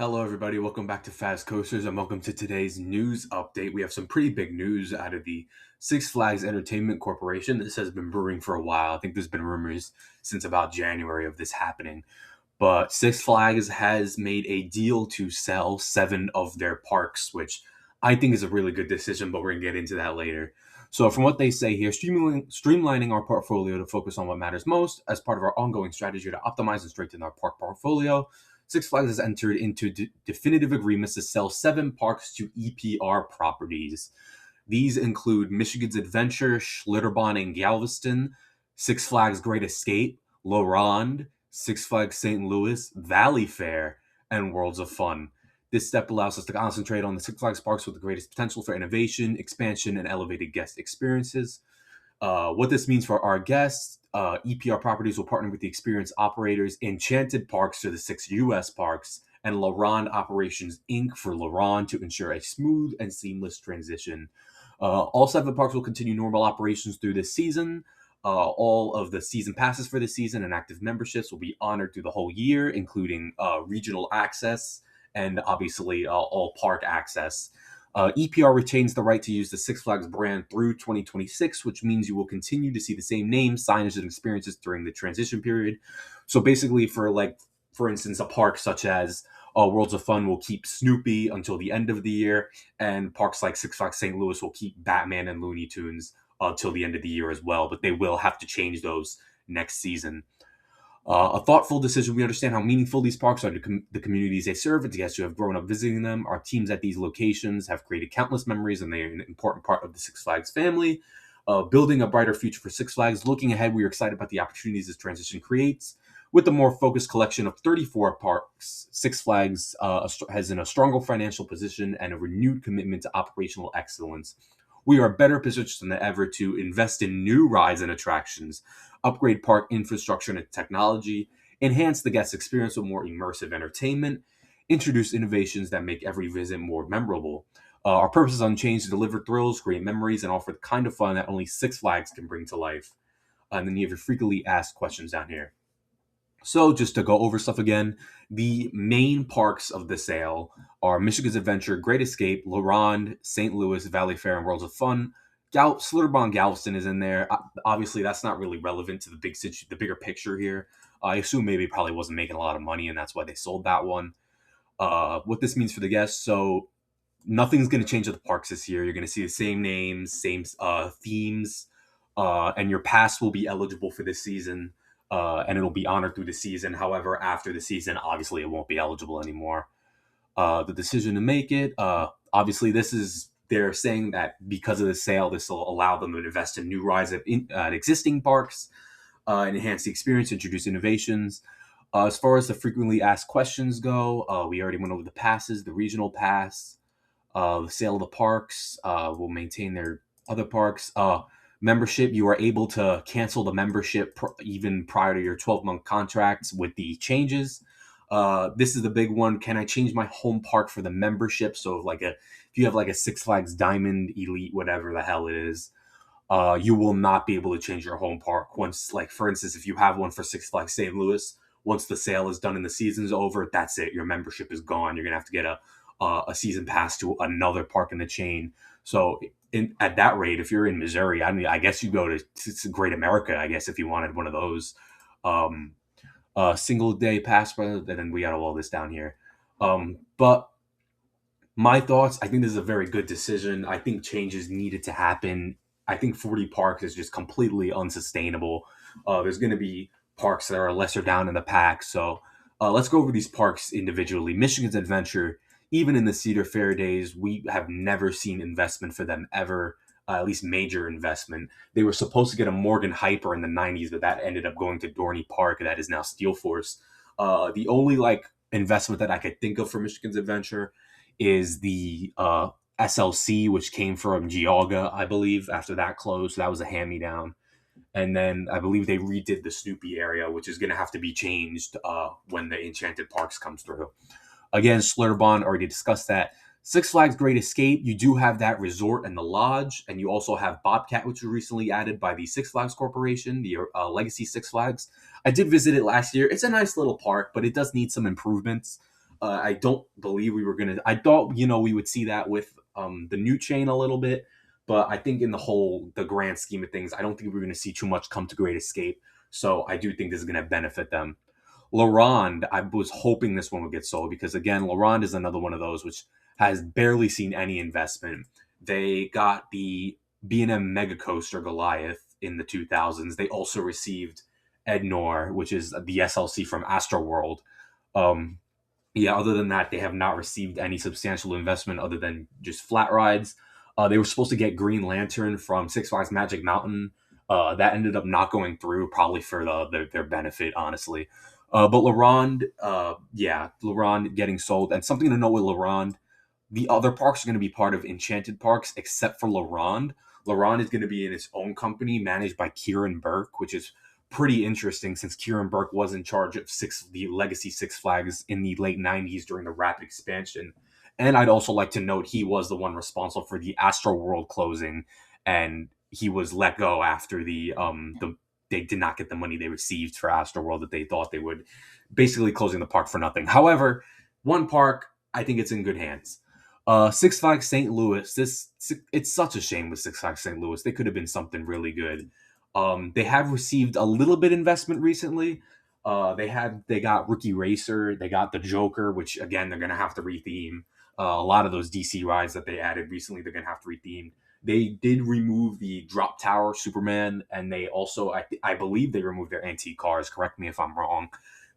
Hello, everybody. Welcome back to Fast Coasters, and welcome to today's news update. We have some pretty big news out of the Six Flags Entertainment Corporation. This has been brewing for a while. I think there's been rumors since about January of this happening. But Six Flags has made a deal to sell seven of their parks, which I think is a really good decision, but we're going to get into that later. So, from what they say here, streamlining our portfolio to focus on what matters most as part of our ongoing strategy to optimize and strengthen our park portfolio. Six Flags has entered into definitive agreements to sell seven parks to EPR Properties. These include Michigan's Adventure, Schlitterbahn in Galveston, Six Flags Great Escape, La Ronde, Six Flags St. Louis, Valley Fair, and Worlds of Fun. This step allows us to concentrate on the Six Flags parks with the greatest potential for innovation, expansion, and elevated guest experiences. What this means for our guests, EPR Properties will partner with the experienced operators Enchanted Parks for the six U.S. parks and La Ronde Operations Inc. for La Ronde to ensure a smooth and seamless transition. All seven parks will continue normal operations through this season. All of the season passes for this season and active memberships will be honored through the whole year, including regional access and obviously all park access. EPR retains the right to use the Six Flags brand through 2026, which means you will continue to see the same names, signage, and experiences during the transition period. So basically, for instance, a park such as Worlds of Fun will keep Snoopy until the end of the year, and parks like Six Flags St. Louis will keep Batman and Looney Tunes till the end of the year as well. But they will have to change those next season. A thoughtful decision. We understand how meaningful these parks are to the communities they serve and to guests who have grown up visiting them. Our teams at these locations have created countless memories, and they are an important part of the Six Flags family. Building a brighter future for Six Flags. Looking ahead, we are excited about the opportunities this transition creates. With a more focused collection of 34 parks, Six Flags has in a stronger financial position and a renewed commitment to operational excellence. We are better positioned than ever to invest in new rides and attractions, upgrade park infrastructure and technology, enhance the guest experience with more immersive entertainment, introduce innovations that make every visit more memorable. Our purpose is unchanged: to deliver thrills, create memories, and offer the kind of fun that only Six Flags can bring to life. And then you have your frequently asked questions down here. So, just to go over stuff again, the main parks of the sale are Michigan's Adventure, Great Escape, La Ronde, St. Louis, Valley Fair, and Worlds of Fun. Schlitterbahn Galveston is in there. Obviously, that's not really relevant to the bigger picture here. I assume maybe it probably wasn't making a lot of money, and that's why they sold that one. What this means for the guests, so nothing's going to change at the parks this year. You're going to see the same names, same themes, and your pass will be eligible for this season, and it'll be honored through the season. However, after the season, obviously, it won't be eligible anymore. The decision to make it, obviously, they're saying that because of the sale, this will allow them to invest in new rides at existing parks, enhance the experience, introduce innovations. As far as the frequently asked questions go, we already went over the passes, the regional pass, the sale of the parks will maintain their other parks. Membership, you are able to cancel the membership even prior to your 12-month contracts with the changes. This is the big one. Can I change my home park for the membership? So if you have like a Six Flags Diamond Elite, whatever the hell it is, you will not be able to change your home park once, like for instance, if you have one for Six Flags St. Louis, once the sale is done and the season's over, that's it. Your membership is gone. You're gonna have to get a season pass to another park in the chain. So at that rate, if you're in Missouri, I mean, I guess you go to Great America, I guess, if you wanted one of those. Single day pass, and then we got all this down here. But my thoughts, I think this is a very good decision. I think changes needed to happen. I think 40 parks is just completely unsustainable. There's going to be parks that are lesser down in the pack. So let's go over these parks individually. Michigan's Adventure, even in the Cedar Fair days, we have never seen investment for them ever, at least major investment. They were supposed to get a Morgan Hyper in the 90s, but that ended up going to Dorney Park, that is now Steel Force. The only investment that I could think of for Michigan's Adventure is the SLC, which came from Geauga, I believe, after that closed. So that was a hand-me-down. And then I believe they redid the Snoopy area, which is going to have to be changed when the Enchanted Parks comes through. Again, Schlitterbahn, already discussed that. Six Flags Great Escape, you do have that resort and the lodge, and you also have Bobcat, which was recently added by the Six Flags Corporation, the Legacy Six Flags. I did visit it last year. It's a nice little park, but it does need some improvements. I don't believe we were gonna. I thought we would see that with the new chain a little bit, but I think in the grand scheme of things, I don't think we're gonna see too much come to Great Escape. So I do think this is gonna benefit them. LaRonde, I was hoping this one would get sold because again, LaRonde is another one of those which has barely seen any investment. They got the B&M Mega Coaster Goliath in the 2000s. They also received Ednor, which is the SLC from Astroworld. Um, yeah, other than that, they have not received any substantial investment other than just flat rides. They were supposed to get Green Lantern from Six Flags Magic Mountain. That ended up not going through, probably for their benefit, honestly. But LaRonde, yeah, LaRonde getting sold. And something to note with LaRonde, the other parks are going to be part of Enchanted Parks, except for LaRonde. LaRonde is going to be in its own company managed by Kieran Burke, which is pretty interesting since Kieran Burke was in charge of the legacy Six Flags in the late 90s during the rapid expansion. And I'd also like to note he was the one responsible for the Astro World closing, and he was let go after the they did not get the money they received for Astro World that they thought they would, basically closing the park for nothing. However, one park, I think it's in good hands. Six Flags St. Louis. It's such a shame with Six Flags St. Louis. They could have been something really good. They have received a little bit investment recently. They got Rookie Racer. They got the Joker, which again they're gonna have to retheme. A lot of those DC rides that they added recently, they're gonna have to retheme. They did remove the Drop Tower Superman, and they also, I believe, they removed their antique cars. Correct me if I'm wrong,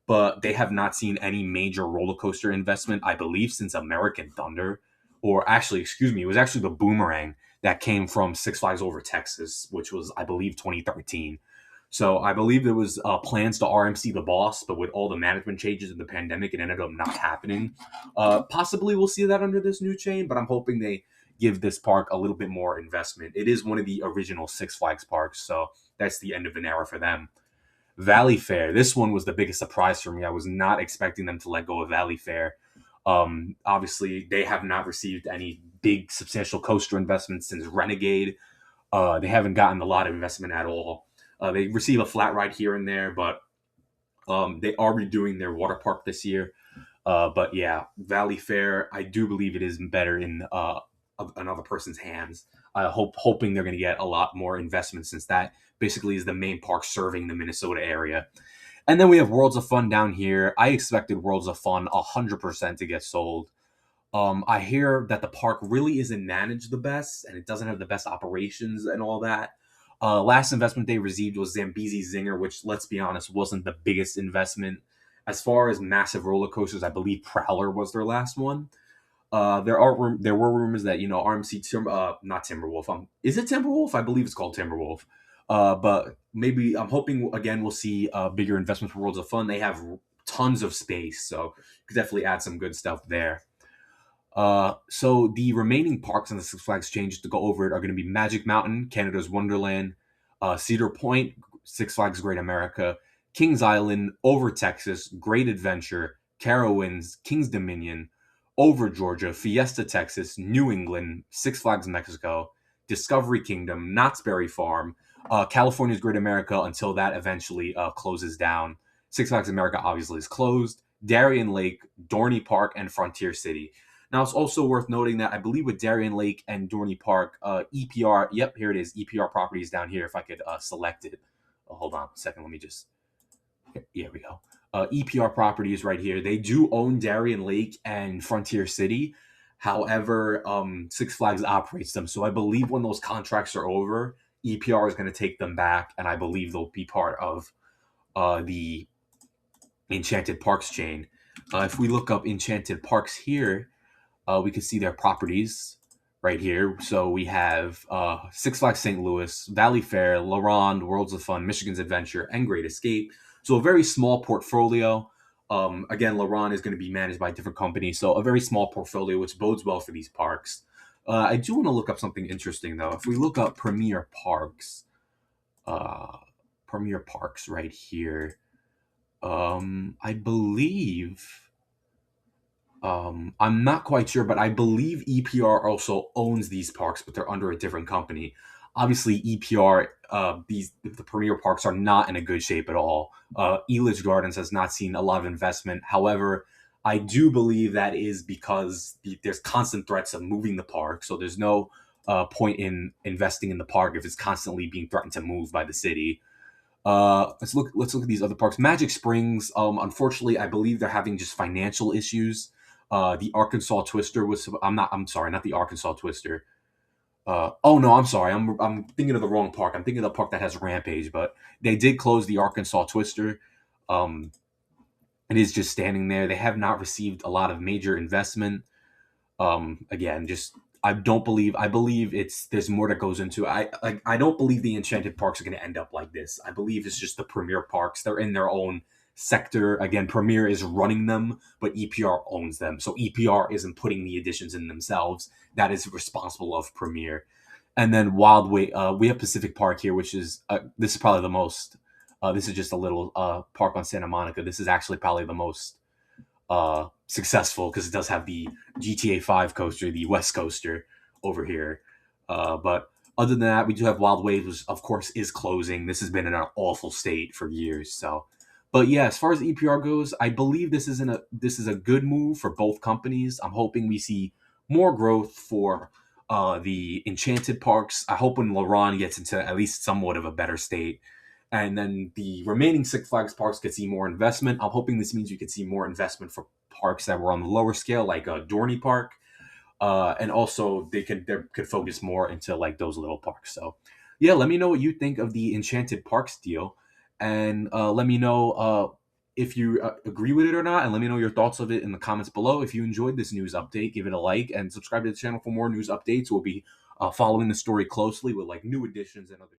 but they have not seen any major roller coaster investment, I believe, since American Thunder, or actually, excuse me, it was actually the Boomerang that came from Six Flags Over Texas, which was, I believe, 2013. So I believe there was plans to RMC the Boss, but with all the management changes in the pandemic, it ended up not happening. Possibly we'll see that under this new chain, but I'm hoping they give this park a little bit more investment. It is one of the original Six Flags parks, so that's the end of an era for them. Valley Fair. This one was the biggest surprise for me. I was not expecting them to let go of Valley Fair. Obviously, they have not received any big substantial coaster investments since Renegade. They haven't gotten a lot of investment at all. They receive a flat ride here and there, but they are redoing their water park this year. But yeah, Valley Fair, I do believe it is better in another person's hands. Hoping they're going to get a lot more investment since that basically is the main park serving the Minnesota area. And then we have Worlds of Fun down here. I expected Worlds of Fun 100% to get sold. I hear that the park really isn't managed the best and it doesn't have the best operations and all that. Last investment they received was Zambezi Zinger, which, let's be honest, wasn't the biggest investment. As far as massive roller coasters, I believe Prowler was their last one. There were rumors that not Timberwolf. Is it Timberwolf? I believe it's called Timberwolf. But maybe I'm hoping again we'll see bigger investments for Worlds of Fun. They have tons of space, so you could definitely add some good stuff there. So the remaining parks on the Six Flags chain, just to go over it, are going to be Magic Mountain, Canada's Wonderland, Cedar Point, Six Flags Great America, Kings Island, Over Texas, Great Adventure, Carowinds, Kings Dominion, Over Georgia, Fiesta Texas, New England, Six Flags Mexico, Discovery Kingdom, Knott's Berry Farm, California's Great America until that eventually closes down. Six Flags America obviously is closed. Darien Lake, Dorney Park, and Frontier City. Now, it's also worth noting that I believe with Darien Lake and Dorney Park, EPR, yep, here it is, EPR Properties down here, if I could select it. Oh, hold on a second, let me just, here we go. EPR Properties right here. They do own Darien Lake and Frontier City. However, Six Flags operates them. So I believe when those contracts are over, EPR is going to take them back, and I believe they'll be part of the Enchanted Parks chain. If we look up Enchanted Parks here, we can see their properties right here. So we have Six Flags St. Louis, Valley Fair, LaRonde, Worlds of Fun, Michigan's Adventure, and Great Escape. So a very small portfolio. Again, LaRonde is going to be managed by a different company, so a very small portfolio, which bodes well for these parks. I do want to look up something interesting, though. If we look up Premier Parks right here, I believe... I'm not quite sure, but I believe EPR also owns these parks, but they're under a different company. Obviously, EPR, the Premier Parks are not in a good shape at all. Elitch Gardens has not seen a lot of investment. However, I do believe that is because there's constant threats of moving the park, so there's no point in investing in the park if it's constantly being threatened to move by the city. Let's look at these other parks. Magic Springs. Unfortunately, I believe they're having just financial issues. The Arkansas Twister was. I'm not. I'm sorry, not the Arkansas Twister. Oh no, I'm sorry. I'm thinking of the wrong park. I'm thinking of the park that has Rampage, but they did close the Arkansas Twister. Um, it is just standing there. They have not received a lot of major investment. Again, just I believe it's there's more that goes into it. I don't believe the Enchanted Parks are going to end up like this. I believe it's just the Premier Parks. They're in their own sector. Again, Premier is running them, but EPR owns them. So EPR isn't putting the additions in themselves. That is responsible of Premier. And then Wild Way, we have Pacific Park here, which is this is probably the most. This is just a little park on Santa Monica. This is actually probably the most successful because it does have the GTA 5 coaster, the West Coaster over here. But other than that, we do have Wild Waves, which of course is closing. This has been in an awful state for years. So, but yeah, as far as EPR goes, I believe this is a good move for both companies. I'm hoping we see more growth for the Enchanted Parks. I hope when LaRon gets into at least somewhat of a better state, and then the remaining Six Flags parks could see more investment. I'm hoping this means we could see more investment for parks that were on the lower scale, like Dorney Park, and also they could focus more into like those little parks. So, yeah, let me know what you think of the Enchanted Parks deal, and let me know if you agree with it or not, and let me know your thoughts of it in the comments below. If you enjoyed this news update, give it a like and subscribe to the channel for more news updates. We'll be following the story closely with like new additions and other.